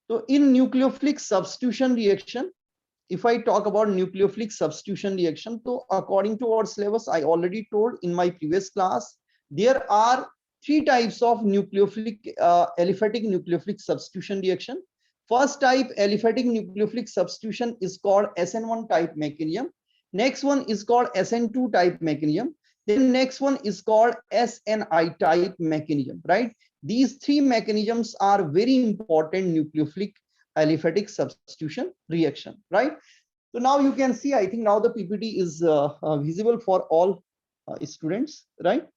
So in nucleophilic substitution reaction, if I talk about nucleophilic substitution reaction, so according to our syllabus, I already told in my previous class, there are three types of nucleophilic aliphatic nucleophilic substitution reaction. First type aliphatic nucleophilic substitution is called SN1 type mechanism. Next one is called SN2 type mechanism. Then next one is called SNI type mechanism, right? These three mechanisms are very important nucleophilic aliphatic substitution reaction, right? So now you can see, I think now the PPT is visible for all students, right?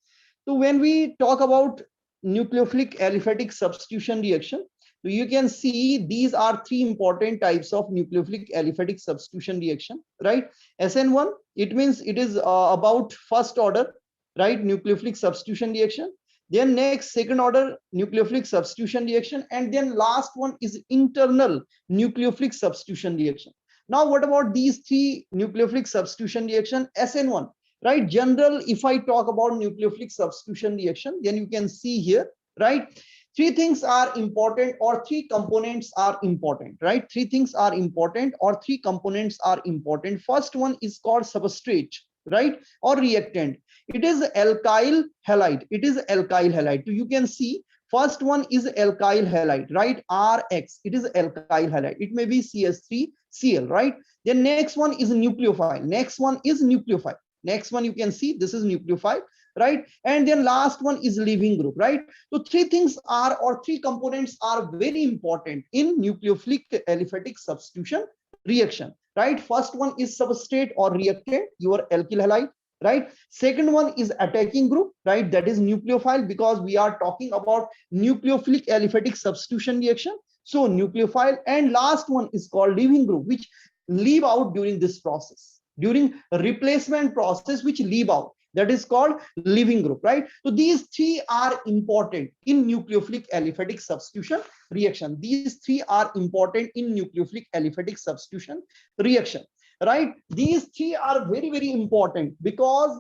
So when we talk about nucleophilic aliphatic substitution reaction, so you can see these are three important types of nucleophilic aliphatic substitution reaction, right? SN1, it means it is about first order, right? Nucleophilic substitution reaction. Then next, second order nucleophilic substitution reaction, and then last one is internal nucleophilic substitution reaction. Now, what about these three nucleophilic substitution reaction? SN1, right? General, if I talk about nucleophilic substitution reaction, then you can see here, right? Three things are important, or three components are important, right? Three things are important, or three components are important. First one is called substrate, right? Or reactant. It is alkyl halide. It is alkyl halide. So you can see first one is alkyl halide, right? RX. It is alkyl halide. It may be CS3Cl, right? Then next one is nucleophile. Next one is nucleophile. Next one you can see this is nucleophile, right? And then last one is leaving group, right? So three things are, or three components are very important in nucleophilic aliphatic substitution reaction, right? First one is substrate or reactant, your alkyl halide, right? Second one is attacking group, right? That is nucleophile, because we are talking about nucleophilic aliphatic substitution reaction. So nucleophile. And last one is called leaving group, which leave out during this process, during replacement process, which leave out. That is called leaving group, right? So these three are important in nucleophilic aliphatic substitution reaction. These three are important in nucleophilic aliphatic substitution reaction, right? These three are very, very important, because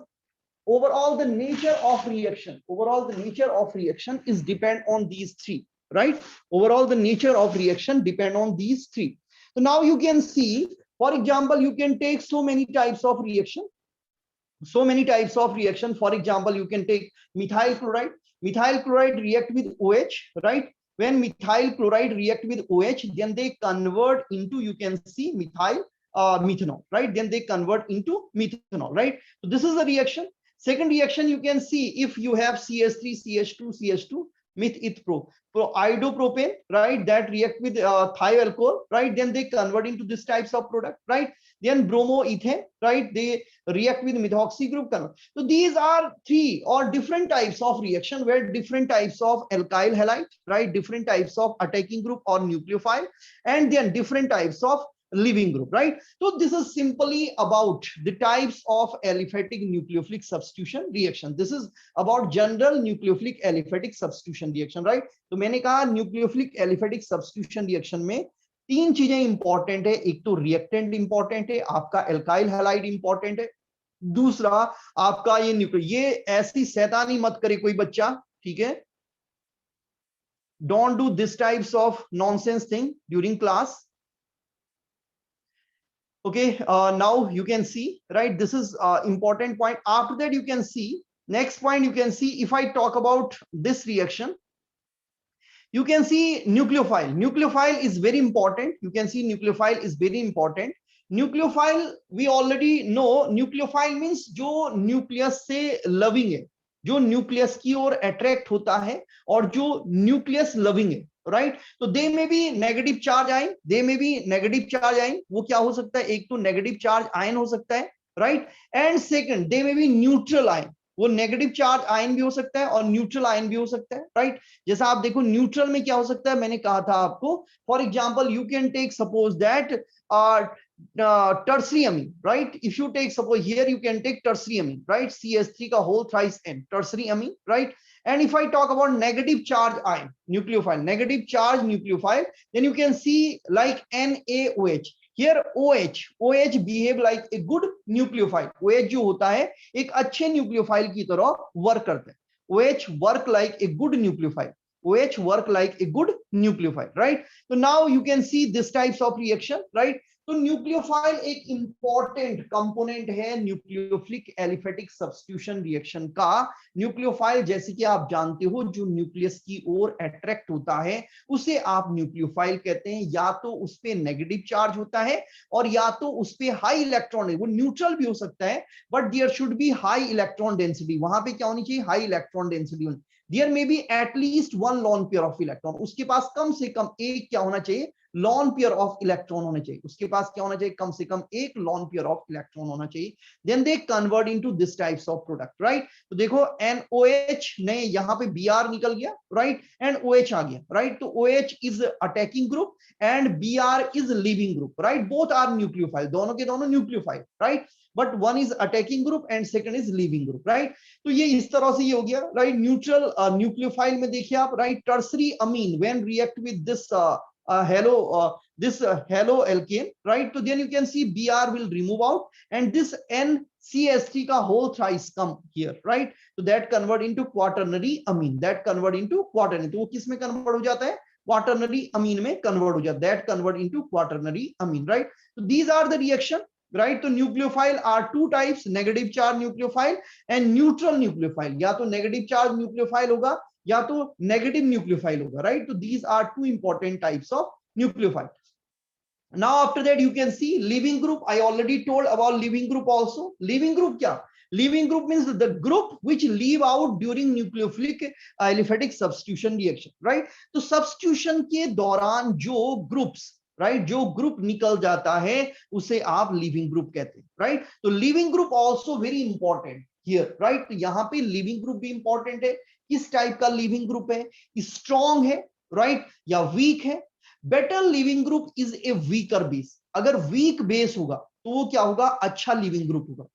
overall the nature of reaction, is depend on these three, right? Overall the nature of reaction depend on these three. So now you can see, for example, you can take so many types of reaction. For example, you can take methyl chloride. Methyl chloride react with OH, right? When methyl chloride react with OH, then they convert into, you can see, methanol, right? Then they convert into methanol, right? So this is the reaction. Second reaction, you can see, if you have CH3CH2 methylpropane, right? That react with thiol, right? Then they convert into this types of product, right? Then bromoethane, right? They react with methoxy group. So these are three or different types of reaction, where different types of alkyl halide, right? Different types of attacking group or nucleophile, and then different types of leaving group, right? So this is simply about the types of aliphatic nucleophilic substitution reaction. This is about general nucleophilic aliphatic substitution reaction, right? तो मैंने कहा nucleophilic aliphatic substitution reaction में तीन चीजें important है. एक तो reactant important है, आपका एल्काइल हैलाइड इंपॉर्टेंट है, दूसरा आपका ये न्यूक्लियो. ये ऐसी शैतानी मत करे कोई बच्चा, ठीक है? Don't do this types of nonsense thing during class. Okay, now you can see, right? This is important point. After that, you can see next point. You can see, if I talk about this reaction, you can see nucleophile. Nucleophile is very important. You can see nucleophile is very important. Nucleophile, we already know, nucleophile means जो nucleus से loving है, जो nucleus की ओर attract होता है और जो nucleus loving है, राइट? तो दे में भी नेगेटिव चार्ज आयन, दे में भी नेगेटिव चार्ज आयन. वो क्या हो सकता है? एक तो नेगेटिव चार्ज आयन हो सकता है, राइट? एंड सेकंड, दे में भी न्यूट्रल आयन. वो नेगेटिव चार्ज आयन भी हो सकता है और न्यूट्रल आयन भी हो सकता है, राइट? जैसा आप देखो न्यूट्रल में क्या हो सकता है, मैंने कहा था आपको, for example you can take suppose that tertiary amine, right? If you take, suppose here you can take tertiary amine, right? CH3 ka whole thrice N, tertiary amine, right? And if I talk about negative charge ion nucleophile, negative charge nucleophile, then you can see like NaOH. Here OH behave like a good nucleophile. OH जो होता है एक अच्छे nucleophile की तरह work करता है. OH work like a good nucleophile. OH work like a good nucleophile, right? So now you can see this types of reaction, right? तो न्यूक्लियोफाइल एक इंपॉर्टेंट कंपोनेंट है न्यूक्लियोफिलिक एलिफेटिक सब्स्टिट्यूशन रिएक्शन का। Nucleophile जैसे कि आप जानते हो जो न्यूक्लियस की ओर अट्रैक्ट होता है उसे आप न्यूक्लियोफाइल कहते हैं। या तो उस पे नेगेटिव चार्ज होता है और या तो उस पे हाई इलेक्ट्रॉन, वो न्यूट्रल भी हो सकता है but there should be high electron density. वहां पे क्या होनी चाहिए? High electron density. There may be at least one lone pair of electron, उसके पास कम से कम एक क्या होना चाहिए? लॉन पेयर ऑफ इलेक्ट्रॉन होने चाहिए। उसके पास क्या होना चाहिए? कम से कम एक लॉन पेयर ऑफ इलेक्ट्रॉन होना चाहिए। Then they convert into this types of product, right? तो देखो NOH ने यहाँ पे Br निकल गया, राइट, एंड OH आ गया, राइट? तो OH is attacking group and Br is leaving group, right? Both are nucleophile, दोनों के दोनों nucleophile, right? But one is attacking group and second is leaving group, right? तो ये इस तरह से ये हो गया, राइट? न्यूट्रल न्यूक्लियोफाइल में देखिए आप, right? Tertiary amine when react with this halo alkane, right? So then you can see Br will remove out and this NCH3 का whole thrice come here, right? So that convert into quaternary amine, that convert into quaternary, तो वो किस में convert हो जाता है? Quaternary amine में convert हो जाता है, that convert into quaternary amine, right? So these are the reaction, right? तो nucleophile are two types, negative charge nucleophile and neutral nucleophile। या तो negative charge nucleophile होगा या तो नेगेटिव न्यूक्लियोफाइल होगा, राइट? तो these are two important types of nucleophile. Now after that you can see leaving group. I already told about leaving group also. Leaving group क्या? Leaving group means the group which leave out during nucleophilic aliphatic substitution reaction, right? तो substitution के दौरान जो groups, right, जो group निकल जाता है उसे आप लीविंग ग्रुप कहते हैं, राइट? तो leaving group also very important here, right? तो यहाँ पे लीविंग ग्रुप भी इंपॉर्टेंट है। किस टाइप का लीविंग ग्रुप है? स्ट्रॉन्ग है, राइट, या वीक है? Better leaving group is a weaker base. अगर वीक बेस होगा तो वो क्या होगा? अच्छा लीविंग ग्रुप होगा।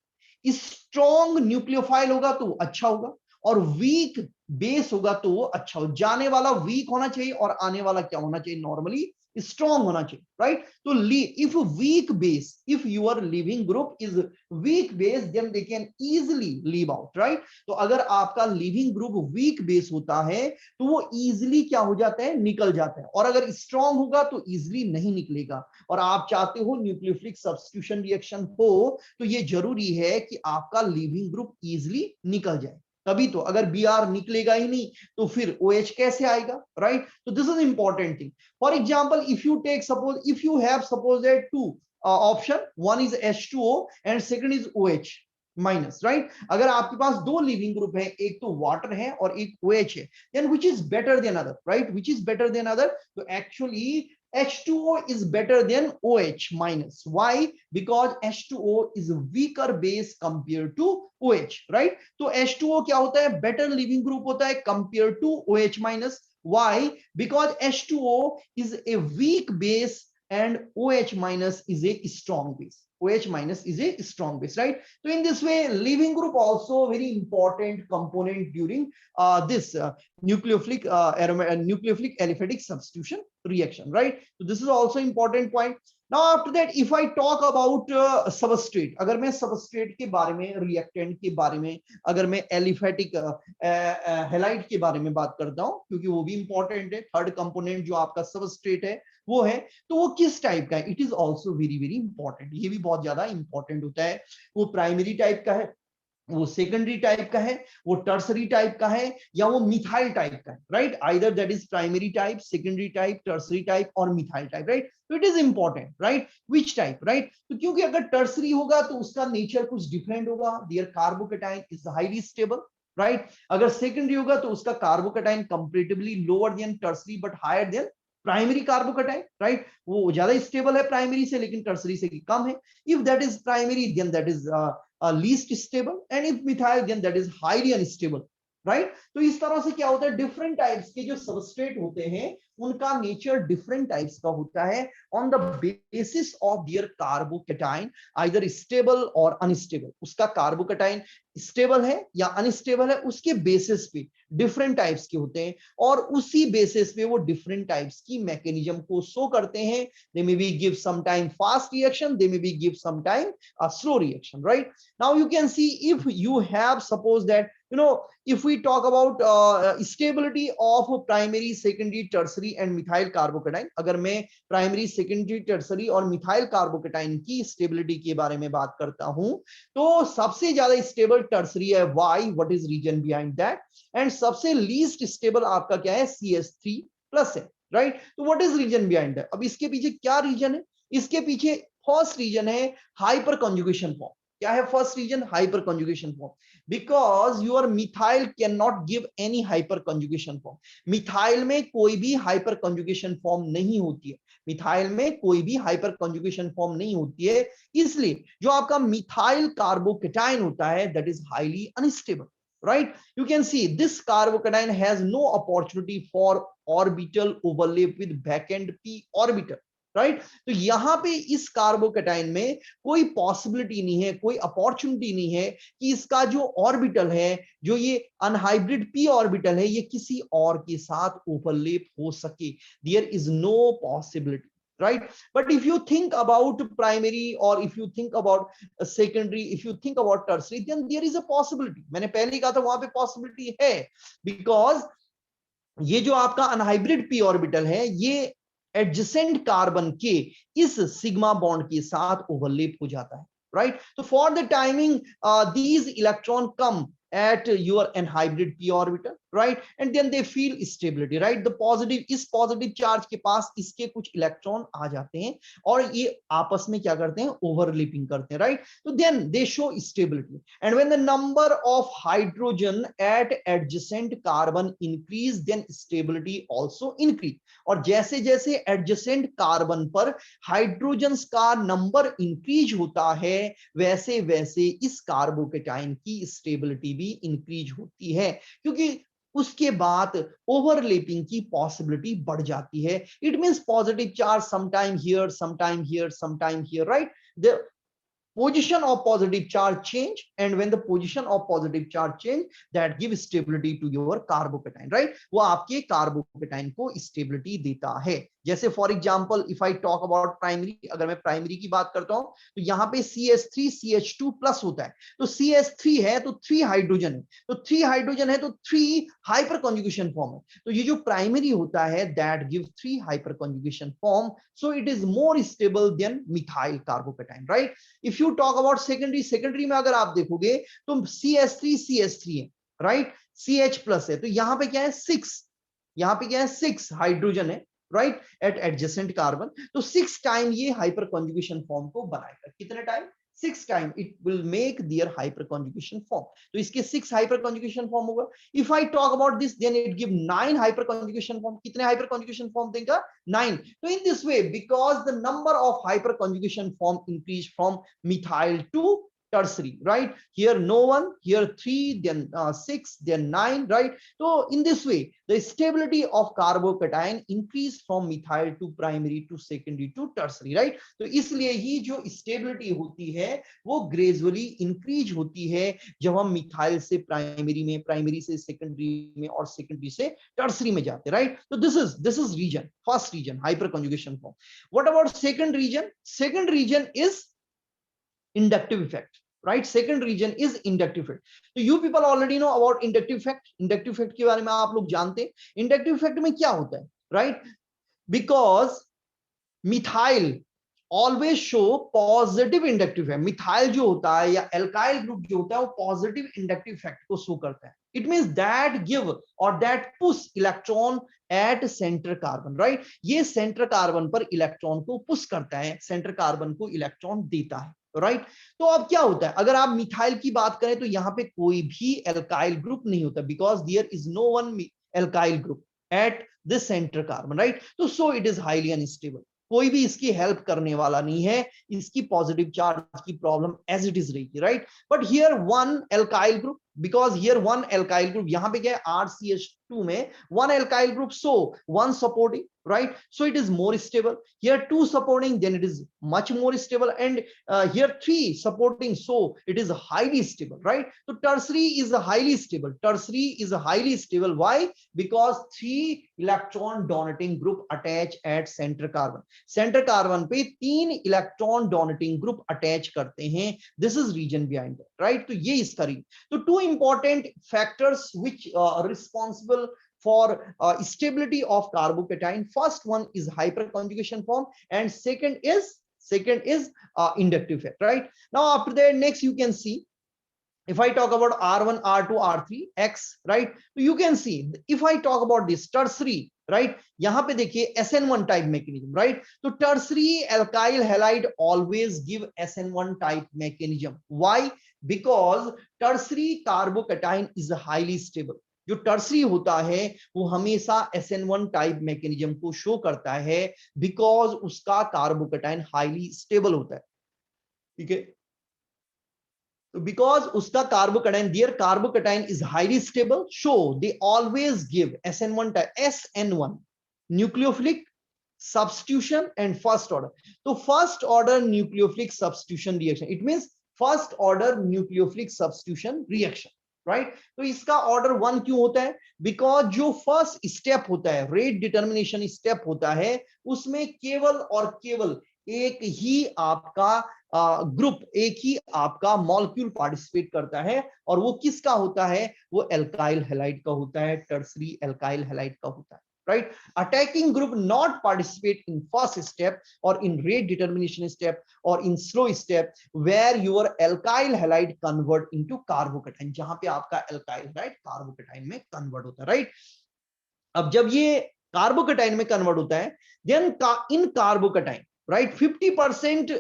स्ट्रॉन्ग न्यूक्लियोफाइल होगा तो वो अच्छा होगा और वीक बेस होगा तो वो अच्छा हो। जाने वाला वीक होना चाहिए और आने वाला क्या होना चाहिए? नॉर्मली स्ट्रॉन्ग होना चाहिए, राइट? तो if weak base, if your living group is weak base then they can easily leave out, right? तो अगर आपका लिविंग ग्रुप वीक बेस होता है तो वो इजीली क्या हो जाता है? निकल जाता है। और अगर स्ट्रॉन्ग होगा तो इजीली नहीं निकलेगा। और आप चाहते हो न्यूक्लियोफिलिक सब्स्टिट्यूशन रिएक्शन हो तो ये जरूरी है कि आपका लिविंग ग्रुप इजीली निकल जाए, तभी तो। अगर Br निकलेगा ही नहीं तो फिर OH कैसे आएगा, राइट? तो this is important thing. For example if you take suppose, if you have suppose that two option, one is H2O and second is OH minus, right? अगर आपके पास दो लिविंग ग्रुप है, एक तो वाटर है और एक OH है, then which is better than other, right? Which is better than other? तो actually H2O is better than OH minus. Why? Because H2O is a weaker base compared to OH, right? तो H2O क्या होता है? Better living group होता है compared to OH minus. Why? Because H2O is a weak base and OH minus is a strong base. OH minus is a strong base, right? So in this way, leaving group also very important component during this nucleophilic nucleophilic aliphatic substitution reaction, right? So this is also important point. Now after that, if I talk about substrate, अगर मैं substrate के बारे में, reactant के बारे में, अगर मैं aliphatic halide के बारे में बात करता हूँ, क्योंकि वो भी important है, थर्ड कंपोनेंट जो आपका substrate है वो है, तो वो किस टाइप का है? It is also very very important. ये भी बहुत ज्यादा इंपॉर्टेंट होता है। वो प्राइमरी टाइप का है, वो सेकेंडरी टाइप का है, वो टर्सरी टाइप का है, या वो मिथाइल टाइप का है, right? Either that is primary type, secondary type, tertiary type और मिथाइल टाइप, राइट? तो it is important, right? Which type, right? तो क्योंकि अगर टर्सरी होगा तो उसका नेचर कुछ डिफरेंट होगा, their carbocation is highly stable, right? अगर सेकेंडरी होगा तो उसका carbocation comparatively lower than tertiary but higher than primary carbocation, right? वो ज्यादा स्टेबल है प्राइमरी से लेकिन टर्सरी से कम है। If that is primary then that is least stable and if methyl then that is highly unstable, right? तो इस तरह से क्या होता है? डिफरेंट टाइप्स के जो सबस्ट्रेट होते हैं उनका नेचर डिफरेंट टाइप्स का होता है on the basis of their carbocation, either stable और अनस्टेबल। उसका कार्बोकेटाइन स्टेबल है या अनस्टेबल है उसके बेसिस पे डिफरेंट टाइप्स के होते हैं और उसी बेसिस पे वो डिफरेंट टाइप्स की मैकेनिज्म को शो करते हैं। They may be give some time fast reaction, they may be give some time a slow reaction, right? Now you can see if you have suppose that you know, if we talk about stability of primary, secondary, tertiary and methyl carbocation, अगर मैं primary, secondary, tertiary और methyl carbocation की stability के बारे में बात करता हूं, तो सबसे ज्यादा स्टेबल टर्सरी है। Why, what is reason behind that? And सबसे लीस्ट स्टेबल आपका क्या है? CH3+ है, राइट? तो what is reason behind that? अब इसके पीछे क्या रीजन है? इसके पीछे फर्स्ट रीजन है हाइपर कॉन्जुगेशन फॉर्म। क्या है first reason? Hyperconjugation form. Because your methyl can not give any hyper conjugation form. Methyl में कोई भी हाइपर कॉन्जुगेशन फॉर्म नहीं होती है। मिथाइल में कोई भी हाइपर कॉन्जुगेशन फॉर्म नहीं होती है, इसलिए जो आपका मिथाइल कार्बोकेटाइन होता है that is highly unstable, right? You can see this carbocation has no opportunity for orbital overlap with backend p orbital, right? तो यहां पे इस कार्बोकेटाइन में कोई पॉसिबिलिटी नहीं है, कोई अपॉर्चुनिटी नहीं है कि इसका जो ऑर्बिटल है, जो ये अनहाइब्रिड p ऑर्बिटल है, ये किसी और के साथ ओवरलैप हो सके। There is no possibility, right? But if you think about primary or if you think about secondary, if you think about tertiary, then there is a possibility. मैंने पहले ही कहा था वहां पे पॉसिबिलिटी है, बिकॉज ये जो आपका अनहाइब्रिड p ऑर्बिटल है, ये एडजेसेंट कार्बन के इस सिग्मा बॉन्ड के साथ ओवरलैप हो जाता है, राइट? तो for the timing these electron come at your anhybrid p orbital, right? And then they feel stability, right? The positive, इस पॉजिटिव चार्ज के पास इसके कुछ इलेक्ट्रॉन आ जाते हैं और ये आपस में क्या करते हैं? ओवरलैपिंग करते हैं, राइट? तो then they show stability, and when the number of hydrogen at adjacent carbon increase, then stability also increase. और जैसे जैसे एडजेसेंट कार्बन पर हाइड्रोजन्स का नंबर इंक्रीज होता है, वैसे वैसे इस कार्बोकेटाइन की स्टेबिलिटी भी इंक्रीज होती है, क्योंकि उसके बाद ओवरलैपिंग की पॉसिबिलिटी बढ़ जाती है। It means positive charge sometime here, sometime here, sometime here, right? The position of positive charge change, and when the position of positive charge change, that gives stability to your carbocation, right? वो आपके carbocation को stability देता है। जैसे for example if I talk about primary, अगर मैं primary की बात करता हूं तो यहाँ पे CH3 CH2+ होता है। तो CH3 है तो 3 हाइड्रोजन है, तो 3 हाइड्रोजन है तो 3 हाइपर कॉन्जुगेशन फॉर्म है। तो ये जो प्राइमरी होता है that give 3 hyper conjugation form, so it is more stable then methyl carbocation, right? If you talk about secondary, secondary में अगर आप देखोगे तो CH3 है, राइट? CH+ है, तो यहाँ पे क्या है? 6, यहाँ पे क्या है? 6 हाइड्रोजन है, राइट? Eight adjacent carbon. तो 6 टाइम ये हाइपर कॉन्जुगेशन फॉर्म को बनाएगा। कितने time? 6 time it will make their hyperconjugation form. तो इसके 6 हाइपर कॉन्जुगेशन फॉर्म होगा। If I talk about this then it give 9 hyperconjugation form. कितने hyperconjugation form देगा? 9। तो in this way, because the number of hyperconjugation form increase from methyl to tertiary, right? Here no one, here 3, then 6, then 9, right? So in this way the stability of carbocation increase from methyl to primary to secondary to tertiary, right? तो इसलिए ही जो stability होती है वो gradually increase होती है जब हम मिथाइल से प्राइमरी में, प्राइमरी से सेकेंडरी में और सेकेंडरी से टर्सरी में जाते हैं, राइट? तो this is region, first region, hyper conjugation form. What about second region? Second region is inductive effect, right? Second region is inductive effect. So you people already know about inductive effect. Inductive effect के बारे में आप लोग जानते हैं। inductive effect में क्या होता है, right? Because methyl always show positive inductive effect. Methyl जो होता है या एल्काइल ग्रुप जो होता है वो पॉजिटिव इंडक्टिव इफेक्ट को शो करता है। It means that give or that push electron at center carbon, right? ये सेंटर कार्बन पर इलेक्ट्रॉन को पुश करता है, सेंटर कार्बन को इलेक्ट्रॉन देता है, राइट? तो अब क्या होता है अगर आप मिथाइल की बात करें तो यहाँ पे कोई भी एल्काइल ग्रुप नहीं होता, because there is no one alkyl group at the center carbon, right? तो so it is highly unstable. कोई भी इसकी हेल्प करने वाला नहीं है, इसकी पॉजिटिव चार्ज की प्रॉब्लम एज इट इज रहेगी, right? But here one alkyl group, because here one alkyl group, यहाँ पे क्या है? RCH2 में one alkyl group, so one supporting, right? So it is more stable. Here 2 supporting, then it is much more stable, and here 3 supporting, so it is highly stable, right? So tertiary is highly stable. Tertiary is highly stable. Why? Because 3 electron donating group attach at center carbon. Center carbon पे 3 electron donating group attach करते हैं. This is region behind that, right? तो ये इसका region. तो 2 important factors which are responsible for stability of carbocation. First one is hyperconjugation form, and second is inductive effect, right? Now after that, next you can see, if I talk about R1, R2, R3, X, right? So you can see, if I talk about this tertiary, right? यहाँ पे देखिए SN1 type mechanism, right? तो tertiary alkyl halide always give SN1 type mechanism. Why? Because tertiary carbocation is highly stable. जो tertiary होता है वो हमेशा SN1 type mechanism को शो करता है, बिकॉज उसका कार्बोकेटाइन हाईली स्टेबल होता है, ठीक है? तो बिकॉज उसका carbocation, their carbocation is highly stable, so they always give SN1 type, SN1 nucleophilic substitution and first order. तो first order nucleophilic substitution reaction, it means first order nucleophilic substitution reaction, right? तो इसका order 1 क्यों होता है? Because जो first step होता है, rate determination step होता है, उसमें केवल और केवल एक ही आपका ग्रुप, एक ही आपका मॉलिक्यूल पार्टिसिपेट करता है, और वो किसका होता है? वो एल्काइल हैलाइड का होता है, टर्सरी एल्काइल हैलाइड का होता है, right? Attacking group not participate in first step or in rate determination step or in slow step where your alkyl halide convert into carbocation, जहां पे आपका alkyl halide carbocation में convert होता है, right? अब जब ये कार्बोकेटाइन में कन्वर्ट होता है, then in carbocation, right, 50%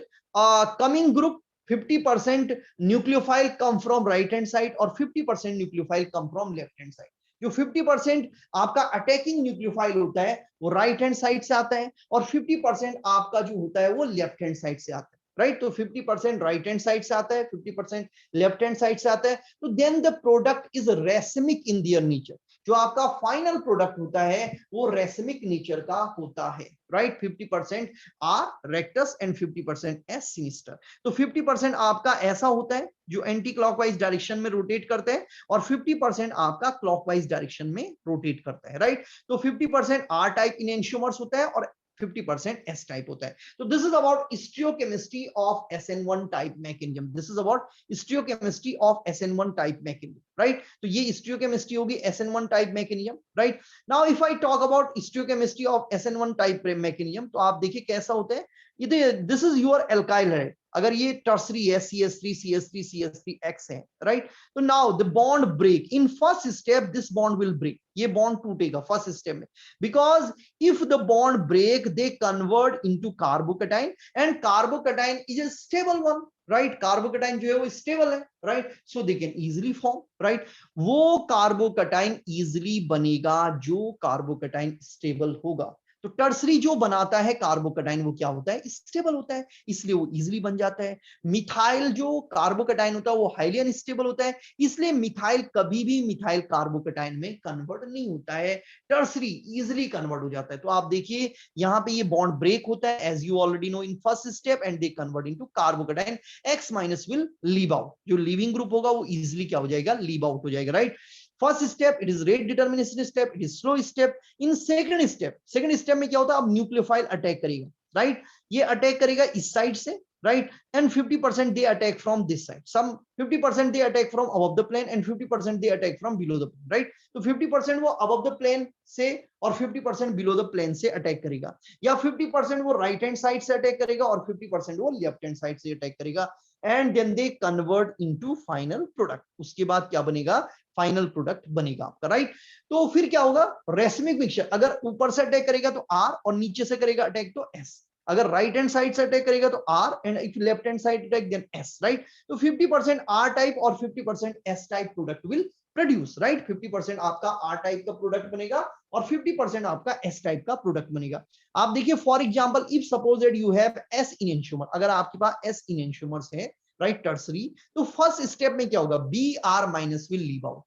coming group, 50% nucleophile come from right hand side और 50% nucleophile come from left hand side. जो 50% आपका अटैकिंग न्यूक्लियोफाइल होता है वो राइट हैंड साइड से आता है, और 50% आपका जो होता है वो लेफ्ट हैंड साइड से आता है, राइट? तो 50% राइट हैंड साइड से आता है, 50% लेफ्ट हैंड साइड से आता है. तो then the product is racemic in their nature. जो आपका फाइनल प्रोडक्ट होता है वो रेसिमिक नेचर का होता है, right? 50% R rectus and 50% S sinister. तो 50% आपका ऐसा होता है जो एंटी क्लॉकवाइज डायरेक्शन में रोटेट करते हैं, और 50% आपका क्लॉकवाइज डायरेक्शन में रोटेट करता है, राइट? तो 50% आर टाइप इनएंशियोमर्स होता है और 50% S type होता है. So this is about stereochemistry of SN1 type mechanism. This is about stereochemistry of SN1 type mechanism, right? तो ये stereochemistry होगी SN1 type mechanism, right? Now if I talk about stereochemistry of SN1 type mechanism, तो आप देखिए कैसा होता है. This is your alkyl halide. अगर ये टर्सरी है, CH3 CH3 CH3 X है, राइट? तो now the bond break in first step, this bond will break, ये बॉन्ड टूटेगा फर्स्ट स्टेप में, because if the bond break they convert into carbocation, and carbocation is a stable one, right? Carbocation जो है वो stable है, right? So they can easily form, right? वो carbocation easily बनेगा जो कार्बोकेटाइन स्टेबल होगा. तो टर्सरी जो बनाता है कार्बोकेटाइन वो क्या होता है? स्टेबल होता है, इसलिए वो इजीली बन जाता है. मिथाइल जो कार्बोकेटाइन होता है वो हाईली अनस्टेबल होता है, इसलिए मिथाइल कभी भी मिथाइल कार्बोकेटाइन में कन्वर्ट नहीं होता है, टर्सरी इजीली कन्वर्ट हो जाता है. तो आप देखिए यहाँ पे ये बॉन्ड ब्रेक होता है as you already know in first step, and they convert into carbocation. X minus will leave out, जो लीविंग ग्रुप होगा वो इजीली क्या हो जाएगा? लीव आउट हो जाएगा, right? First step it is rate determination step, it is slow step. In second step में क्या होता है? अब न्यूक्लियोफाइल अटैक करेगा, राइट? ये अटैक करेगा इस साइड से, right? And 50% they attack from this side. Some 50% they attack from above the plane and 50% they attack from below the plane, right? तो 50% वो above the plane से और 50% below the plane से attack करेगा, या 50% वो राइट हैंड साइड से attack करेगा और 50% वो लेफ्ट हैंड साइड से अटैक करेगा, and then they convert into final product. उसके बाद क्या बनेगा? फाइनल प्रोडक्ट बनेगा आपका, राइट? तो फिर क्या होगा? Racemic mixture. अगर ऊपर से अटैक करेगा तो R, और नीचे से करेगा अटैक तो S. अगर राइट हैंड साइड से अटैक करेगा तो R, and if left hand side attack then S, right? तो 50% R टाइप और 50% S type product will produce, right? 50% आपका R टाइप का प्रोडक्ट बनेगा और 50% आपका S टाइप का प्रोडक्ट बनेगा. आप देखिए for example if suppose that you have S enantiomer, अगर आपके पास S इनएंशियोमर्स है, राइट, टर्सरी, तो फर्स्ट स्टेप में क्या होगा? Br minus will leave out.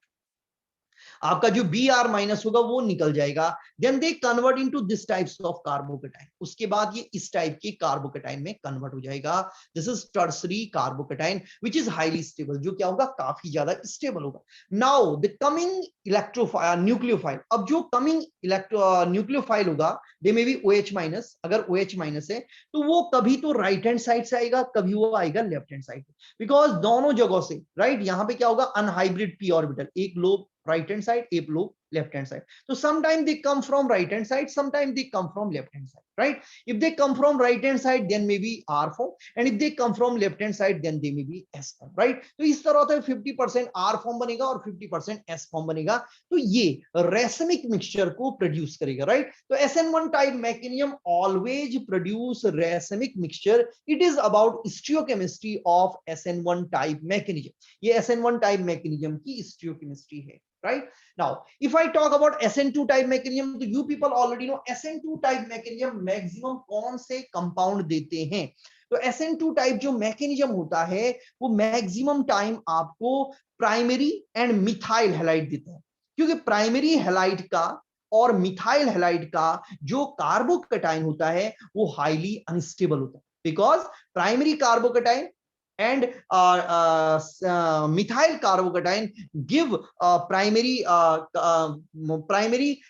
आपका जो Br माइनस होगा वो निकल जाएगा, then they convert into this types of carbocation, उसके बाद ये इस टाइप के कार्बोकेटाइन में कन्वर्ट हो जाएगा। This is tertiary carbocation which is highly stable, जो क्या होगा, काफी ज्यादा स्टेबल होगा। Now the coming electrophile nucleophile, अब जो कमिंग न्यूक्लियोफाइल होगा दे मे बी OH माइनस, अगर OH माइनस है तो वो कभी तो राइट हैंड साइड से आएगा, कभी वो आएगा लेफ्ट हैंड साइड, बिकॉज दोनों जगहों से राइट, यहाँ पे क्या होगा, अनहाइब्रिड p ऑर्बिटल, एक lobe right hand side, a lobe left hand side. So sometimes they come from right hand side, sometimes they come from left hand side, right? If they come from right hand side, then maybe R form, and if they come from left hand side, then they may be S form, right? तो इस तरह होता है 50% R form बनेगा और 50% S form बनेगा, तो ये racemic mixture को produce करेगा, right? तो SN1 type mechanism always produce racemic mixture. It is about stereochemistry of SN1 type mechanism. ये SN1 type mechanism की stereochemistry है, right? Now if I talk about SN2 type mechanism, तो you people already know SN2 type mechanism maximum कौन से compound देते हैं। तो SN2 type जो मैकेनिज्म होता है वो मैक्सिमम टाइम आपको प्राइमरी एंड मिथाइल हैलाइड देता है, क्योंकि प्राइमरी हैलाइड का और मिथाइल हैलाइड का जो कार्बोकेटाइन होता है वो हाईली अनस्टेबल होता है, because primary carbocation and methyl carbocation give primary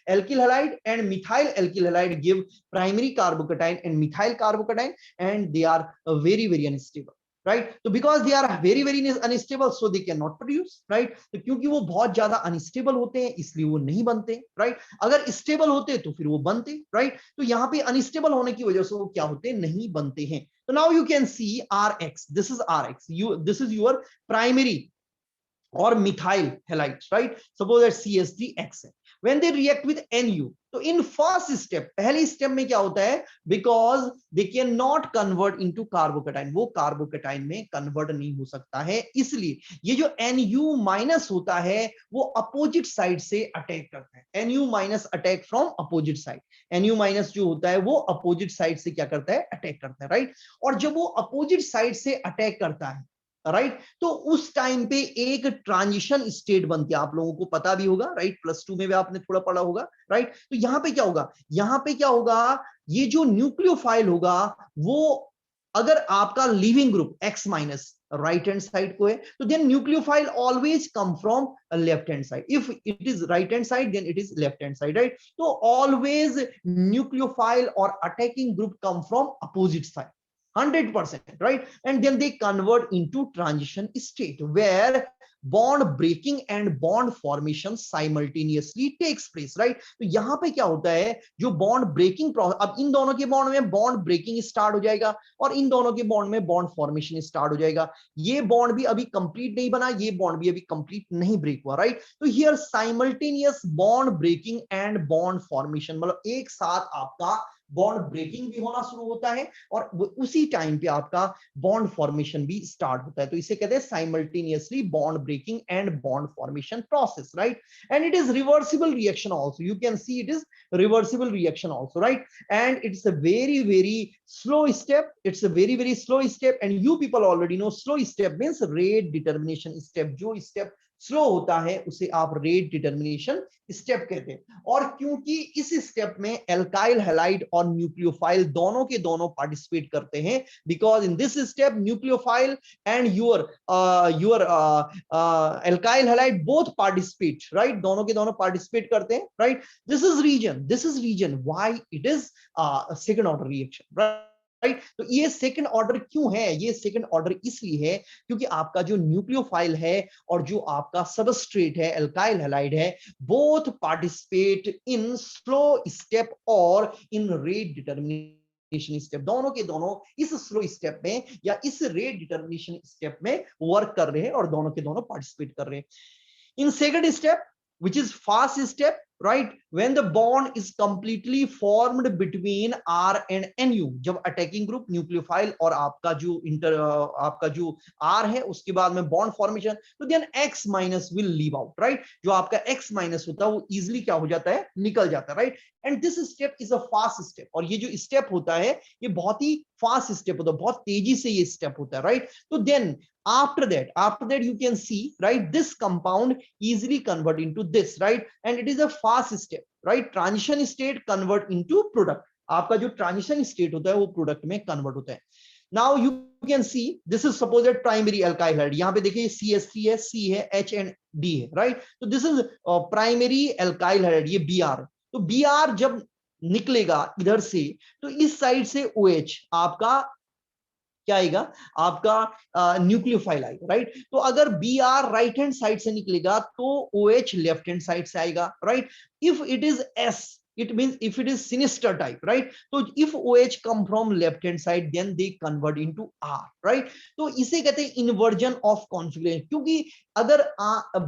alkyl halide, and methyl alkyl halide give primary carbocation and methyl carbocation, and they are very very unstable, right? So because they are very very unstable, so they cannot produce, right? तो क्योंकि वो बहुत ज्यादा unstable होते हैं इसलिए वो नहीं बनते, right? अगर स्टेबल होते तो फिर वो बनते, right? तो यहाँ पे अनस्टेबल होने की वजह से वो क्या होते हैं, नहीं बनते हैं। So now you can see Rx, this is Rx, this is your primary or methyl halides, right? Suppose that CH3X है, when they react with Nu, तो in first step, पहली स्टेप में क्या होता है, because they cannot convert into carbocation, वो carbocation में convert नहीं हो सकता है, इसलिए ये जो Nu माइनस होता है वो अपोजिट साइड से अटैक करता है। Nu minus attack from opposite side, Nu minus जो होता है वो अपोजिट साइड से क्या करता है, अटैक करता है, राइट? और जब वो अपोजिट साइड से अटैक करता है, राइट, तो उस टाइम पे एक ट्रांजिशन स्टेट बनती है, आप लोगों को पता भी होगा, राइट? +2 में भी आपने थोड़ा पढ़ा होगा, राइट? तो यहाँ पे क्या होगा, यहाँ पे क्या होगा, ये जो न्यूक्लियोफाइल होगा वो अगर आपका living group X minus right hand side को है, तो then nucleophile always come from left hand side, if it is right hand side then it is left hand side, right? तो ऑलवेज न्यूक्लियोफाइल और attacking group come from opposite side 100%, right? And then they convert into transition state where bond breaking and bond formation simultaneously takes place, right? तो यहाँ पे क्या होता है, जो bond breaking process, अब इन दोनों के बॉन्ड में bond breaking स्टार्ट हो जाएगा और इन दोनों के बॉन्ड में bond formation स्टार्ट हो जाएगा। ये बॉन्ड भी अभी कंप्लीट नहीं बना, ये बॉन्ड भी अभी कंप्लीट नहीं ब्रेक हुआ, राइट? तो here simultaneous bond breaking and bond formation, मतलब एक साथ आपका बॉन्ड ब्रेकिंग भी होना शुरू होता है और उसी टाइम पे आपका बॉन्ड फॉर्मेशन भी स्टार्ट होता है, तो इसे कहते हैं simultaneously bond breaking and bond formation process, right? And it is reversible reaction also, you can see it is reversible reaction also, right? And it's a very very slow step, it's a very very slow step, and you people already know slow step means rate determination step, जो step slow होता है उसे आप rate determination step कहते हैं। और क्योंकि इस स्टेप में एल्काइल हैलाइड और न्यूक्लियोफाइल दोनों के दोनों पार्टिसिपेट करते हैं, because in this step nucleophile and your alkyl halide both participate, right? दोनों के दोनों पार्टिसिपेट करते हैं, right? This is reason why it is second order reaction, right? Right? तो ये सेकंड ऑर्डर क्यों है, ये सेकंड ऑर्डर इसलिए है क्योंकि आपका जो न्यूक्लियोफाइल है और जो आपका सबस्ट्रेट है एल्काइल हैलाइड है, both participate in slow step और इन रेट डिटर्मिनेशन स्टेप, दोनों के दोनों इस स्लो स्टेप में या इस रेट डिटर्मिनेशन स्टेप में वर्क कर रहे हैं और दोनों के दोनों पार्टिसिपेट कर रहे हैं। In second step which is fast step, right? when the bond is completely formed between R and NU, जब अटैकिंग ग्रुप न्यूक्लियोफाइल और आपका जो R है उसके बाद में बॉन्ड फॉर्मेशन, तो then X minus will leave out, right. जो आपका X माइनस होता है वो इजिली क्या हो जाता है, निकल जाता है, right. And this step is a fast step, और ये जो स्टेप होता है ये बहुत ही फास्ट स्टेप होता है, बहुत तेजी से ये स्टेप होता है, राइट। तो then after that you can see, right, this compound easily convert into this, right, and it is a fast step, right, transition state convert into product, आपका जो ट्रांजिशन स्टेट होता है वो प्रोडक्ट में convert होता है। Now you can see this is suppose primary alkyl hide, यहाँ पे देखिए CH3 है, C है, H एंड D है, राइट। तो this is primary alkyl hide, ये Br। तो Br जब निकलेगा इधर से तो इस साइड से OH आपका क्या आएगा, आपका न्यूक्लियोफाइल आएगा, राइट। तो अगर Br राइट हैंड साइड से निकलेगा तो OH लेफ्ट हैंड साइड से आएगा, right. If it is S, it means if it is sinister type, right, so if OH come from left hand side then they convert into R, right। तो इसे कहते हैं inversion of configuration, क्योंकि अगर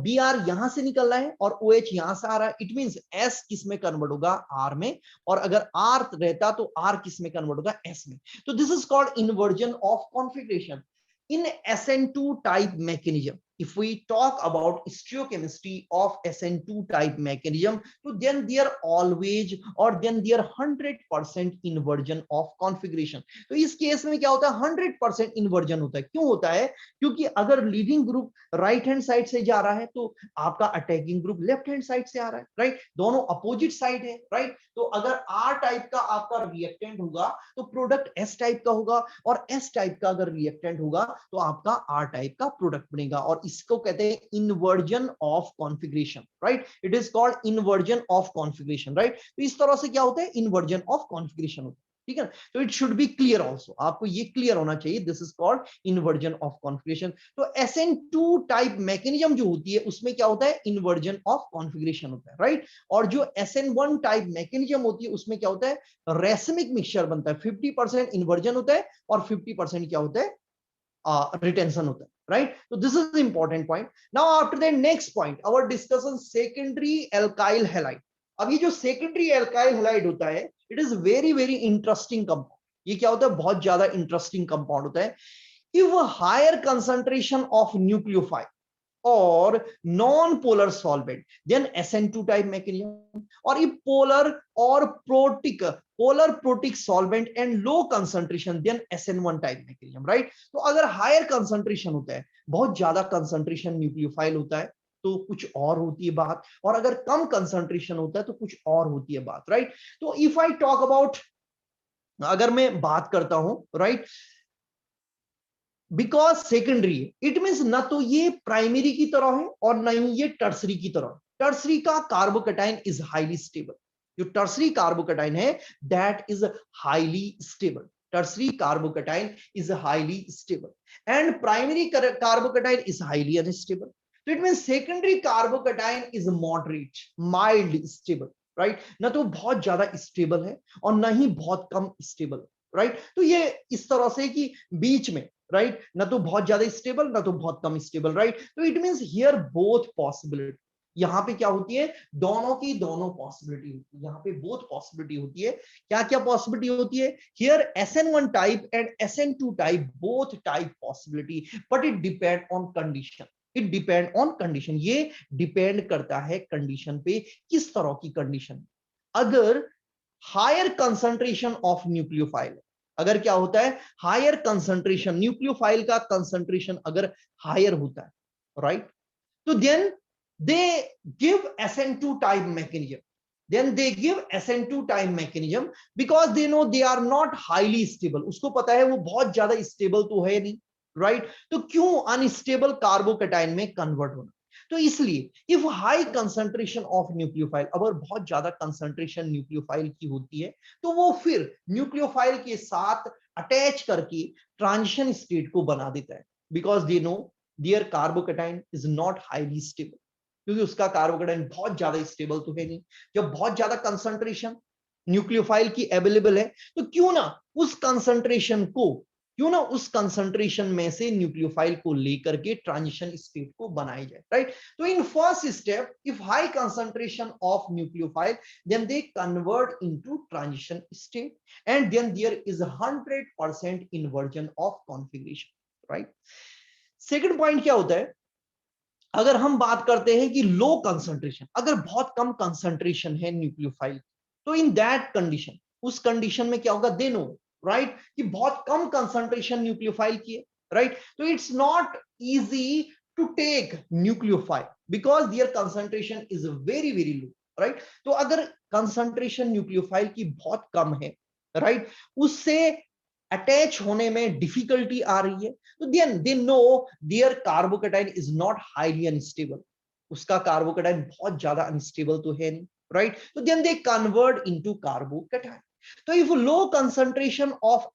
Br यहां से निकल रहा है और OH यहां से आ रहा है, it means S किस में कन्वर्ट होगा, R में, और अगर R रहता तो R किस में कन्वर्ट होगा, S में। तो this is called inversion of configuration in SN2 type mechanism. If we talk about stereochemistry of SN2 type mechanism, so then there always or then there 100% inversion of configuration. तो इस case में क्या होता है, 100% inversion होता है। क्यों होता है, क्योंकि अगर leading group right hand side से जा रहा है तो आपका attacking group left hand side से आ रहा है, राइट। दोनों अपोजिट साइड है, राइट। तो अगर R टाइप का आपका रिएक्टेंट होगा तो प्रोडक्ट S टाइप का होगा, और S टाइप का अगर रिएक्टेंट होगा तो आपका R टाइप का प्रोडक्ट बनेगा, और इसको कहते हैं inversion of configuration, right. It is called inversion of configuration, right. तो इस तरह से क्या होता है, इन्वर्जन ऑफ कॉन्फ़िगरेशन होता है, ठीक है। तो it should be clear also, आपको ये क्लियर होना चाहिए, this is called inversion of configuration. तो SN2 टाइप मैकेनिज्म जो होती है उसमें क्या होता है, इन्वर्जन ऑफ कॉन्फ़िगरेशन होता है, राइट। और जो SN1 टाइप मैकेनिज्म होती है उसमें क्या होता है, रेसिमिक मिक्सचर बनता है, 50% इन्वर्जन होता है और 50% क्या होता है, retention होता है, right। So this is the important point. Now after the next point our discussion secondary alkyl halide. अब ये जो secondary alkyl halide होता है it is very interesting compound. ये क्या होता है, बहुत ज्यादा इंटरेस्टिंग कंपाउंड होता है। If a higher concentration of nucleophile or non-polar solvent then SN2 type mechanism, or if polar or protic solvent and low concentration then SN1 type mechanism, right। तो अगर हायर कंसंट्रेशन होता है, बहुत ज्यादा concentration nucleophile होता है तो कुछ और होती है बात, और अगर कम कंसंट्रेशन होता है तो कुछ और होती है बात, राइट। तो इफ आई टॉक अबाउट, अगर मैं बात करता हूं, right, because secondary it means ना तो ये प्राइमरी की तरह है और ना ही ये टर्सरी की तरह। टर्सरी का कार्बोकैटायन इज हाईली स्टेबल, जो टर्सरी कार्बोकैटायन है that is highly stable, tertiary carbocation is highly stable and primary carbocation is highly unstable. तो it means secondary carbocation is moderate, mild stable, right. ना तो बहुत ज्यादा stable है और ना ही बहुत कम स्टेबल, राइट। तो ये इस तरह से कि बीच में, राइट, ना तो बहुत ज्यादा स्टेबल ना तो बहुत कम स्टेबल, राइट। तो it means here both possibility, यहाँ पे क्या होती है, दोनों की दोनों पॉसिबिलिटी होती है, यहाँ पे बोथ पॉसिबिलिटी होती है। क्या क्या पॉसिबिलिटी होती है here, SN1 type and SN2 type both type possibility, but it depend on condition, it depend on condition, ये डिपेंड करता है कंडीशन पे, किस तरह की कंडीशन। अगर हायर कंसंट्रेशन ऑफ न्यूक्लियोफाइल, अगर क्या होता है, हायर कंसंट्रेशन न्यूक्लियोफाइल का कंसंट्रेशन अगर हायर होता है, राइट, तो then they give SN2 type mechanism, then they give SN2 type mechanism because they know they are not highly stable, उसको पता है वो बहुत ज्यादा स्टेबल तो है नहीं, राइट। तो क्यों अनस्टेबल कार्बोकैटायन में कन्वर्ट होना, तो इसलिए if high concentration of nucleophile, अगर बहुत ज्यादा कंसंट्रेशन न्यूक्लियोफाइल की होती है तो वो फिर न्यूक्लियोफाइल के साथ अटैच करके ट्रांजिशन स्टेट को बना देता है, because they know their carbocation is not highly stable, क्योंकि उसका कार्बोकैटायन बहुत ज्यादा स्टेबल तो है नहीं। जब बहुत ज्यादा कंसंट्रेशन न्यूक्लियोफाइल की अवेलेबल है तो क्यों ना उस कंसंट्रेशन को क्यों ना उस कंसंट्रेशन में से न्यूक्लियोफाइल को लेकर के ट्रांजिशन स्टेट को बनाई जाए, राइट। तो इन first step, if high concentration of nucleophile, then they convert into transition state, and then there is 100% inversion of configuration, right। Second point क्या होता है, अगर हम बात करते हैं कि लो कंसंट्रेशन, अगर बहुत कम कंसंट्रेशन है न्यूक्लियोफाइल, तो इन दैट कंडीशन, उस कंडीशन में क्या होगा, दे नो, राइट, कि बहुत कम कंसंट्रेशन न्यूक्लियोफाइल की है, राइट। तो it's not easy to take nucleophile because their concentration is very very low, right. तो अगर कंसंट्रेशन न्यूक्लियोफाइल की बहुत कम है, राइट, उससे अटैच होने में डिफिकल्टी आ रही है, तो then they know their carbocation is not highly unstable, उसका कार्बोकैटायन बहुत ज्यादा अनस्टेबल तो है नहीं, राइट। तो then they convert into carbocation. तो if low concentration of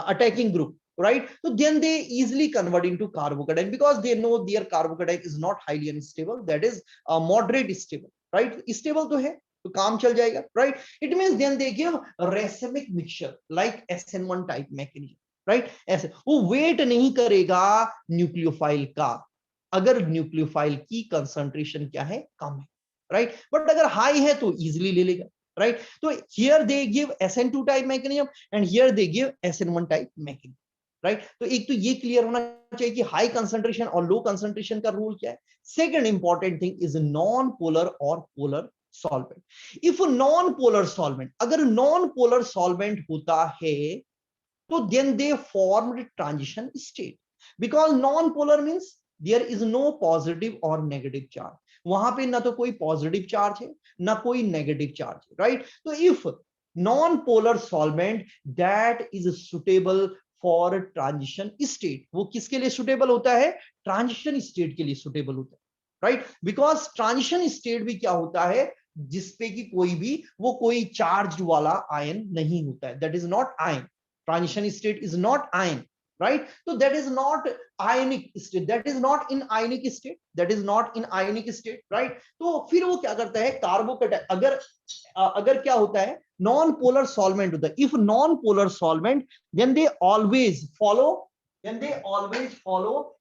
attacking group, right, so then they easily convert into carbocation because they know their carbocation is not highly unstable, that is moderate stable, right, stable तो है तो काम चल जाएगा, right। It means then they give racemic mixture like SN1 type mechanism, right। ऐसे वो wait नहीं करेगा न्यूक्लियोफाइल का अगर न्यूक्लियोफाइल की कंसंट्रेशन क्या है, कम है, राइट। बट अगर हाई है तो इजिली ले लेगा, right। So here they give SN2 type mechanism and here they give SN1 type mechanism, right। तो एक तो ये क्लियर होना चाहिए कि हाई कंसंट्रेशन और लो कंसंट्रेशन का रूल क्या है। Second important thing is non polar और polar solvent. If non polar solvent, अगर नॉन पोलर सॉल्वेंट होता है तो then they formed transition state because non-polar means there is no positive or negative charge, वहां पे ना तो कोई पॉजिटिव चार्ज है ना कोई नेगेटिव चार्ज है, राइट। तो if non polar solvent that is suitable for transition state, वो किसके लिए सुटेबल होता है, ट्रांजिशन स्टेट के लिए सुटेबल होता है, राइट। बिकॉज ट्रांजिशन स्टेट भी क्या होता है, जिसपे कि कोई भी वो कोई चार्ज वाला आयन नहीं होता है, that is not ion, transition state is not ion, right। so that is not ionic state, that is not in ionic state, that is not in ionic state, right। तो फिर वो क्या करता है, कार्बोकैटायन, अगर क्या होता है, नॉन पोलर सॉल्वेंट होता है, if non polar solvent then they always follow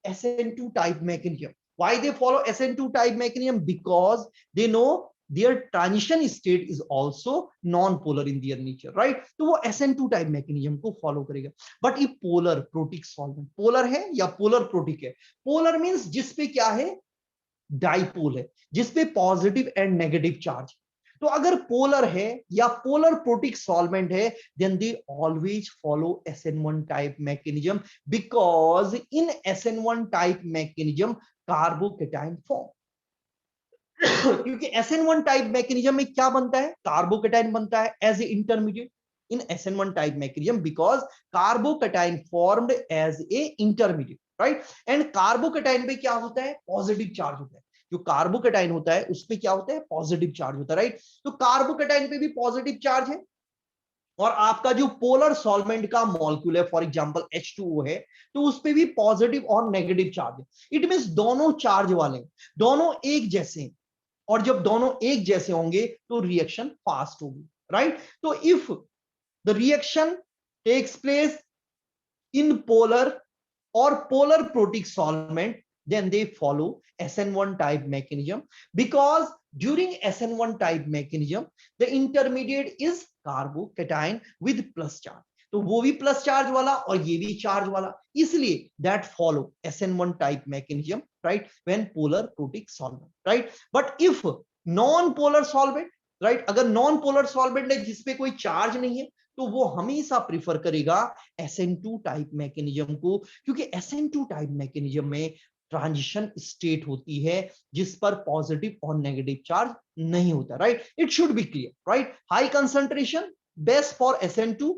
SN2 type mechanism। why they follow SN2 type mechanism, because they know their transition state is also non-polar in their nature, right। तो वो SN2 type mechanism को follow करेगा। but if polar protic solvent, polar है या polar protic है, polar means जिसपे क्या है, डाइपोल है, जिसपे पॉजिटिव एंड नेगेटिव चार्ज। तो अगर पोलर है या पोलर प्रोटिक सॉल्वेंट है then they always follow SN1 type mechanism because in SN1 type mechanism carbocation form क्योंकि SN1 टाइप मैकेनिज्म में क्या बनता है, कार्बोकैटायन बनता है as a intermediate in SN1 type mechanism because carbocation formed as a intermediate, right. And carbocation पे क्या होता है, पॉजिटिव चार्ज होता है, जो कार्बोकैटायन होता है उसपे क्या होता है, पॉजिटिव चार्ज होता है, राइट। तो कार्बोकैटायन पे भी पॉजिटिव चार्ज है और आपका जो पोलर सॉल्वेंट का मॉलिक्यूल है, फॉर एग्जांपल H2O है, तो उसपे भी पॉजिटिव और नेगेटिव चार्ज है। इट मींस दोनों चार्ज वाले, दोनों एक जैसे हैं, और जब दोनों एक जैसे होंगे तो रिएक्शन फास्ट होगी, राइट। तो if the reaction takes place in polar और polar protic solvent then they follow SN1 type mechanism because during SN1 type mechanism the intermediate is carbocation with plus charge, तो वो भी plus charge वाला और ये भी charge वाला, इसलिए that follow SN1 type mechanism, right, when polar protic solvent, right। but if non polar solvent, right, अगर non polar solvent है जिसपे कोई चार्ज नहीं है तो वो हमेशा प्रिफर करेगा SN2 टाइप मैकेनिज्म को, क्योंकि SN2 टाइप मैकेनिज्म में ट्रांजिशन स्टेट होती है जिस पर पॉजिटिव और नेगेटिव चार्ज नहीं होता, right. It should be clear, right. High concentration best for SN2,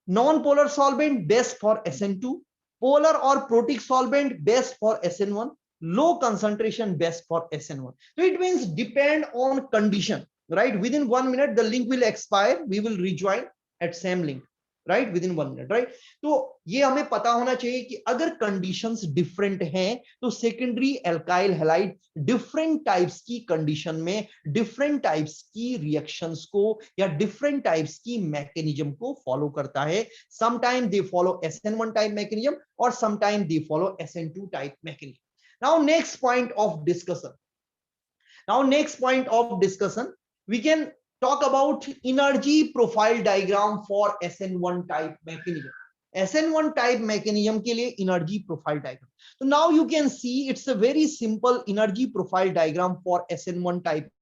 non polar solvent best for SN2, polar और protic solvent best for SN1, low concentration best for SN1। so it means depend on condition, right। within 1 minute the link will expire, we will rejoin at same link, right, with in 1 minute, right. तो ये हमें पता होना चाहिए कि अगर conditions different हैं तो secondary alkyl halide different types की कंडीशन में डिफरेंट टाइप्स की रिएक्शंस को या डिफरेंट टाइप्स की मैकेनिज्म को फॉलो करता है। Sometime they follow SN1 type mechanism और sometime they follow SN2 type mechanism. Now next point of discussion, we can talk about energy profile diagram for SN1 type mechanism. SN1 type mechanism के लिए energy profile diagram. So now you can see it's a very simple energy profile diagram for SN1 type